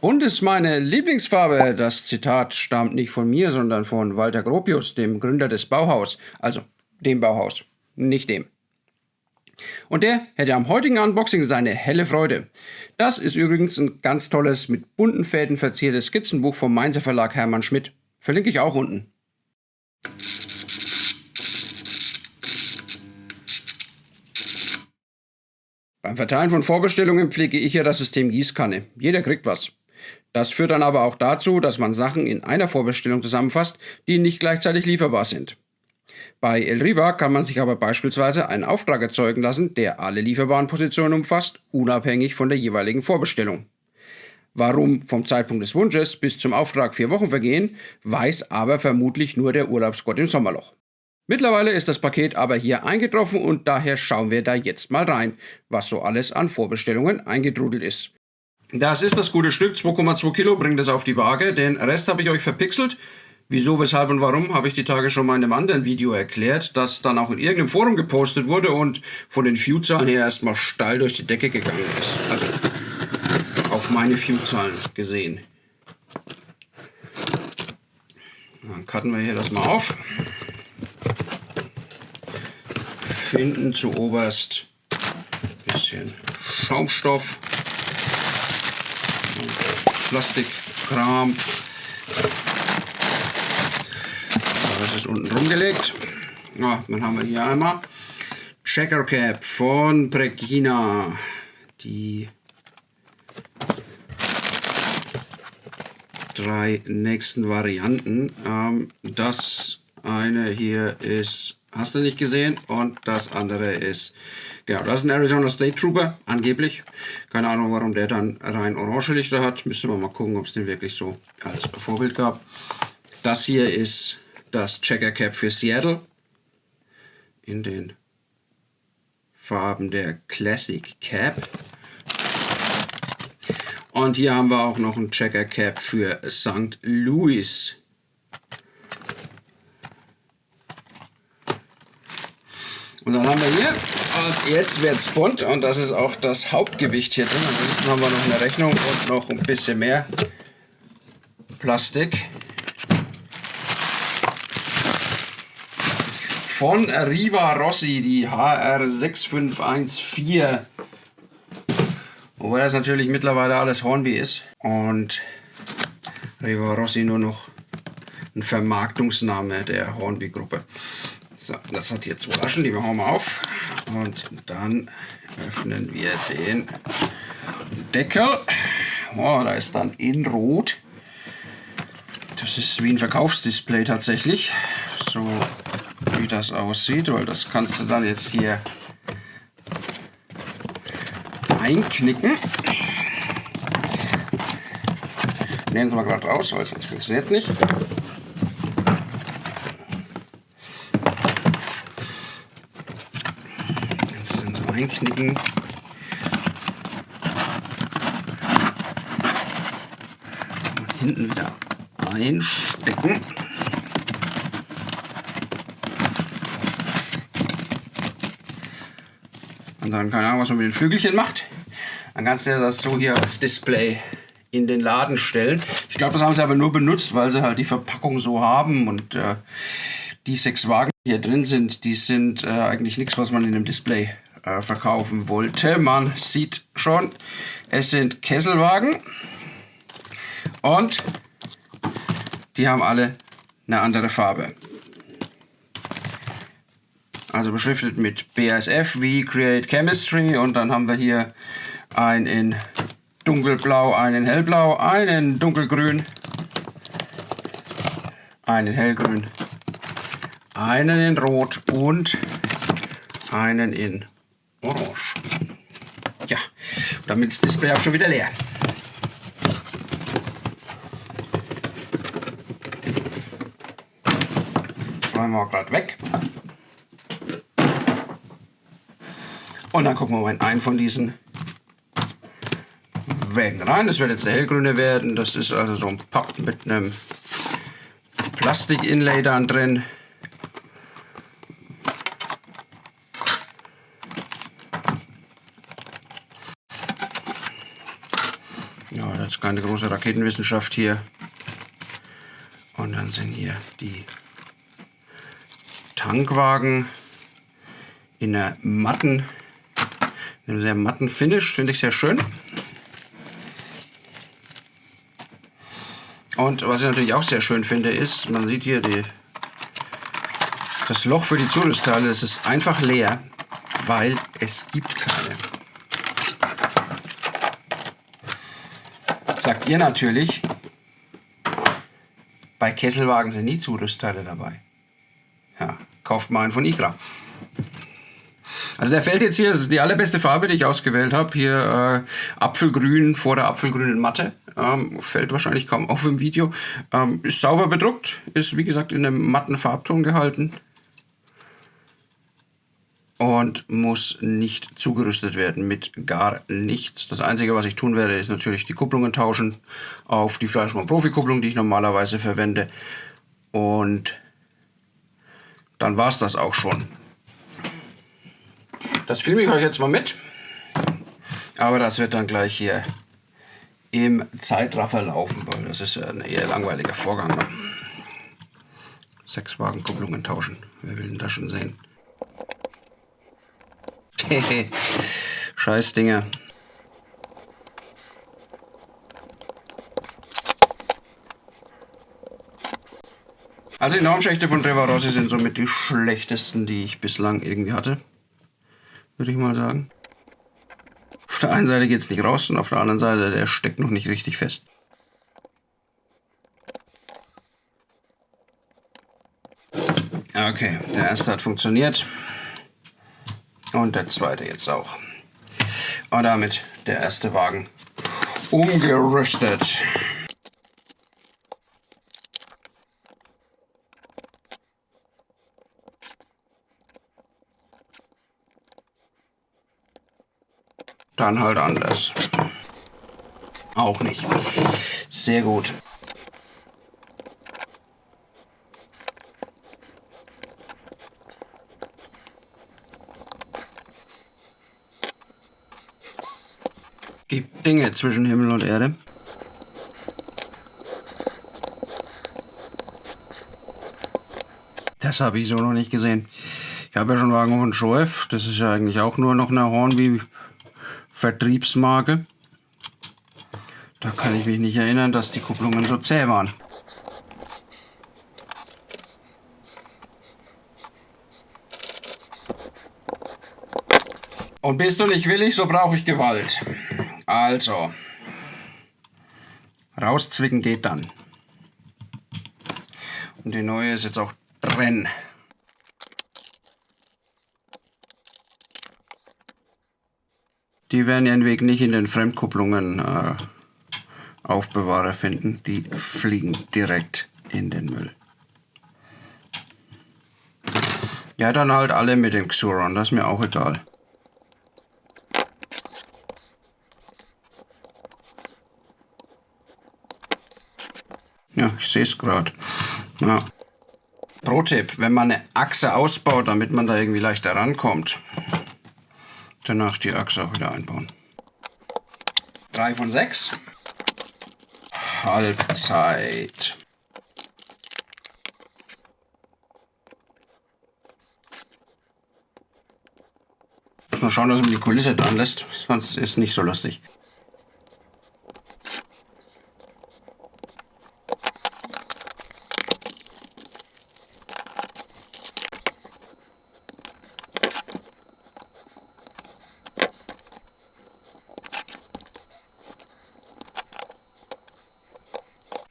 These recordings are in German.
Bunt ist meine Lieblingsfarbe. Das Zitat stammt nicht von mir, sondern von Walter Gropius, dem Gründer des Bauhaus. Also dem Bauhaus, nicht dem. Und der hätte am heutigen Unboxing seine helle Freude. Das ist übrigens ein ganz tolles, mit bunten Fäden verziertes Skizzenbuch vom Mainzer Verlag Hermann Schmidt. Verlinke ich auch unten. Beim Verteilen von Vorbestellungen pflege ich ja das System Gießkanne. Jeder kriegt was. Das führt dann aber auch dazu, dass man Sachen in einer Vorbestellung zusammenfasst, die nicht gleichzeitig lieferbar sind. Bei Elriva kann man sich aber beispielsweise einen Auftrag erzeugen lassen, der alle lieferbaren Positionen umfasst, unabhängig von der jeweiligen Vorbestellung. Warum vom Zeitpunkt des Wunsches bis zum Auftrag 4 Wochen vergehen, weiß aber vermutlich nur der Urlaubsgott im Sommerloch. Mittlerweile ist das Paket aber hier eingetroffen und daher schauen wir da jetzt mal rein, was so alles an Vorbestellungen eingetrudelt ist. Das ist das gute Stück, 2,2 Kilo, bringt es auf die Waage. Den Rest habe ich euch verpixelt. Wieso, weshalb und warum, habe ich die Tage schon mal in einem anderen Video erklärt, das dann auch in irgendeinem Forum gepostet wurde und von den View-Zahlen her erstmal steil durch die Decke gegangen ist. Also auf meine View-Zahlen gesehen. Dann cutten wir hier das mal auf. Finden zuoberst ein bisschen Schaumstoff. Plastikkram. Das ist unten rumgelegt. Ja, dann haben wir hier einmal Checker Cap von Prekina. Die 3 nächsten Varianten. Das eine hier ist, hast du nicht gesehen, und das andere ist, genau, das ist ein Arizona State Trooper, angeblich. Keine Ahnung, warum der dann rein orange Lichter hat. Müssen wir mal gucken, ob es den wirklich so als Vorbild gab. Das hier ist das Checker Cap für Seattle in den Farben der Classic Cap. Und hier haben wir auch noch ein Checker Cap für St. Louis. Und dann haben wir hier, und jetzt wird's bunt, und das ist auch das Hauptgewicht hier drin. Ansonsten haben wir noch eine Rechnung und noch ein bisschen mehr Plastik. Von Riva Rossi, die HR6514. Wobei das natürlich mittlerweile alles Hornby ist. Und Riva Rossi nur noch ein Vermarktungsname der Hornby-Gruppe. So, das hat hier 2 Laschen, die machen wir mal auf. Und dann öffnen wir den Deckel. Oh, da ist dann in Rot. Das ist wie ein Verkaufsdisplay tatsächlich. So wie das aussieht, weil das kannst du dann jetzt hier einknicken. Nehmen Sie mal gerade raus, weil sonst funktioniert es nicht. Jetzt dann so einknicken. Und hinten wieder einstecken. Und dann keine Ahnung, was man mit den Flügelchen macht. Dann kannst du das so hier als Display in den Laden stellen. Ich glaube, das haben sie aber nur benutzt, weil sie halt die Verpackung so haben. Und die 6 Wagen, die hier drin sind, die sind eigentlich nichts, was man in einem Display verkaufen wollte. Man sieht schon, es sind Kesselwagen. Und die haben alle eine andere Farbe. Also beschriftet mit BASF wie Create Chemistry, und dann haben wir hier einen in dunkelblau, einen in hellblau, einen dunkelgrün, einen hellgrün, einen in rot und einen in orange. Ja, damit ist das Display auch schon wieder leer. Räumen wir gerade weg. Und dann gucken wir mal in einen von diesen Wägen rein. Das wird jetzt der hellgrüne werden. Das ist also so ein Papp mit einem Plastik-Inlay dann drin. Ja, das keine große Raketenwissenschaft hier. Und dann sind hier die Tankwagen in einem sehr matten Finish, finde ich sehr schön. Und was ich natürlich auch sehr schön finde, ist, man sieht hier das Loch für die Zurüstteile, das ist einfach leer, weil es gibt keine. Sagt ihr natürlich, bei Kesselwagen sind nie Zurüstteile dabei. Ja, kauft mal einen von Igra. Also der fällt jetzt hier, das ist die allerbeste Farbe, die ich ausgewählt habe. Hier Apfelgrün vor der apfelgrünen Matte. Fällt wahrscheinlich kaum auf im Video. Ist sauber bedruckt, ist wie gesagt in einem matten Farbton gehalten. Und muss nicht zugerüstet werden mit gar nichts. Das Einzige, was ich tun werde, ist natürlich die Kupplungen tauschen auf die Fleischmann Profi-Kupplung, die ich normalerweise verwende. Und dann war es das auch schon. Das filme ich euch jetzt mal mit. Aber das wird dann gleich hier im Zeitraffer laufen, weil das ist ja ein eher langweiliger Vorgang. 6 Wagenkupplungen tauschen. Wer will denn das schon sehen? Scheiß Dinger. Also die Normschächte von Trevorrossi sind somit die schlechtesten, die ich bislang irgendwie hatte. Würde ich mal sagen. Auf der einen Seite geht es nicht raus und auf der anderen Seite, der steckt noch nicht richtig fest. Okay, der erste hat funktioniert. Und der zweite jetzt auch. Und damit der erste Wagen umgerüstet. Dann halt anders. Auch nicht. Sehr gut. Gibt Dinge zwischen Himmel und Erde. Das habe ich so noch nicht gesehen. Ich habe ja schon Wagen von Schoef. Das ist ja eigentlich auch nur noch eine Hornby-Vertriebsmarke. Da kann ich mich nicht erinnern, dass die Kupplungen so zäh waren. Und bist du nicht willig, so brauche ich Gewalt. Also, rauszwicken geht dann. Und die neue ist jetzt auch drin. Die werden ihren Weg nicht in den Fremdkupplungen Aufbewahrer finden. Die fliegen direkt in den Müll. Ja, dann halt alle mit dem Xuron, das ist mir auch egal. Ja, ich sehe es gerade. Ja. Pro-Tipp, wenn man eine Achse ausbaut, damit man da irgendwie leichter rankommt, danach die Achse auch wieder einbauen. 3 von 6. Halbzeit. Muss nur schauen, dass man die Kulisse dran lässt, sonst ist es nicht so lustig.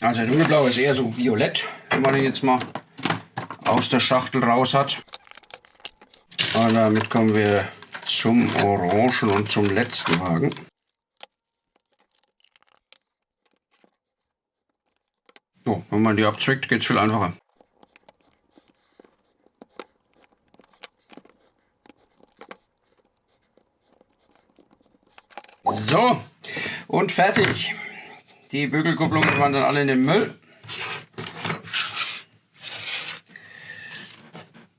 Also der dunkelblau ist eher so violett, wenn man den jetzt mal aus der Schachtel raus hat. Und damit kommen wir zum Orangen und zum letzten Wagen. So, wenn man die abzwickt, geht es viel einfacher. So, und fertig. Die Bügelkupplungen waren dann alle in den Müll.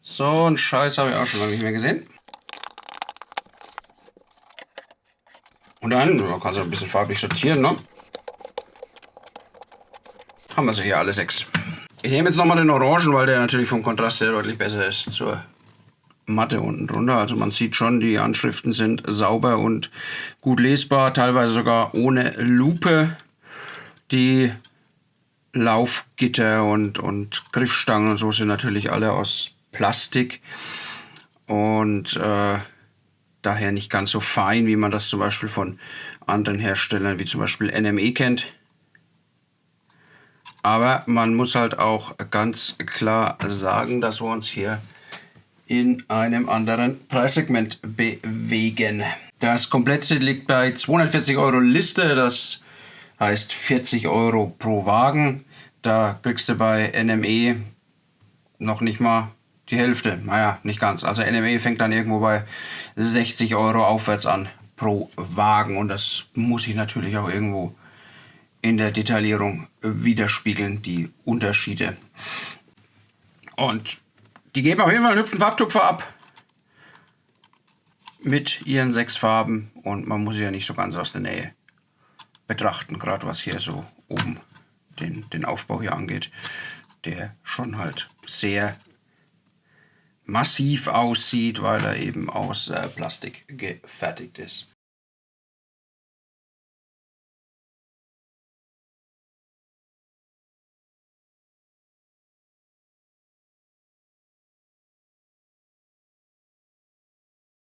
So einen Scheiß habe ich auch schon lange nicht mehr gesehen. Und dann, man kann es ein bisschen farblich sortieren, ne? Haben wir sie hier alle 6. Ich nehme jetzt nochmal den Orangen, weil der natürlich vom Kontrast her deutlich besser ist zur Matte unten drunter. Also man sieht schon, die Anschriften sind sauber und gut lesbar, teilweise sogar ohne Lupe. Die Laufgitter und Griffstangen und so sind natürlich alle aus Plastik und daher nicht ganz so fein, wie man das zum Beispiel von anderen Herstellern wie zum Beispiel NME kennt. Aber man muss halt auch ganz klar sagen, dass wir uns hier in einem anderen Preissegment bewegen. Das Komplettset liegt bei 240 Euro Liste, das heißt 40 Euro pro Wagen. Da kriegst du bei NME noch nicht mal die Hälfte. Naja, nicht ganz. Also NME fängt dann irgendwo bei 60 Euro aufwärts an pro Wagen. Und das muss ich natürlich auch irgendwo in der Detaillierung widerspiegeln, die Unterschiede. Und die geben auf jeden Fall einen hübschen Farbtupfer ab. Mit ihren 6 Farben. Und man muss sie ja nicht so ganz aus der Nähe betrachten. Gerade was hier so oben den Aufbau hier angeht. Der schon halt sehr massiv aussieht, weil er eben aus Plastik gefertigt ist.